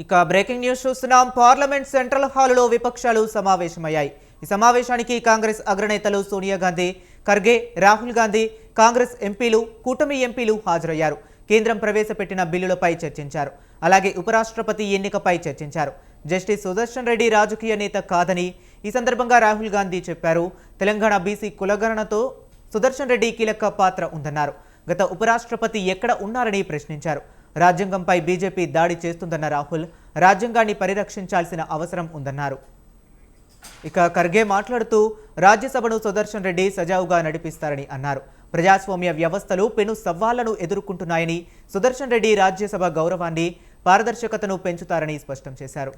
ఇక breaking news చూస్తున్నాం. Parliament central హాలులో విపక్షాలు సమావేశమయ్యాయి. ఈ సమావేశానికి కాంగ్రెస్ అగ్రనేతలు సోనియా గాంధీ, ఖర్గే, రాహుల్ గాంధీ, కాంగ్రెస్ ఎంపీలు, కూటమి ఎంపీలు హాజరయ్యారు. కేంద్రం ప్రవేశపెట్టిన బిల్లులపై చర్చించారు. అలాగే ఉపరాష్ట్రపతి ఎన్నికపై చర్చించారు. జస్టిస్ సుదర్శన్ రెడ్డి రాజకీయ నేత కాదని ఈ సందర్భంగా రాహుల్ గాంధీ చెప్పారు. తెలంగాణ బీసీ కులగణనతో సుదర్శన్ రెడ్డి కీలక పాత్ర ఉందన్నారు. గత ఉపరాష్ట్రపతి ఎక్కడ ఉన్నారని ప్రశ్నించారు. రాజ్యాంగంపై బీజేపీ దాడి చేస్తుందన్న రాహుల్ రాజ్యాంగాన్ని పరిరక్షించాల్సిన అవసరం ఉందన్నారు. ఇక ఖర్గే మాట్లాడుతూ రాజ్యసభను సుదర్శన్ రెడ్డి సజావుగా నడిపిస్తారని అన్నారు. ప్రజాస్వామ్య వ్యవస్థలు పెను సవాళ్లను ఎదుర్కొంటున్నాయని, సుదర్శన్ రెడ్డి రాజ్యసభ గౌరవాన్ని, పారదర్శకతను పెంచుతారని స్పష్టం చేశారు.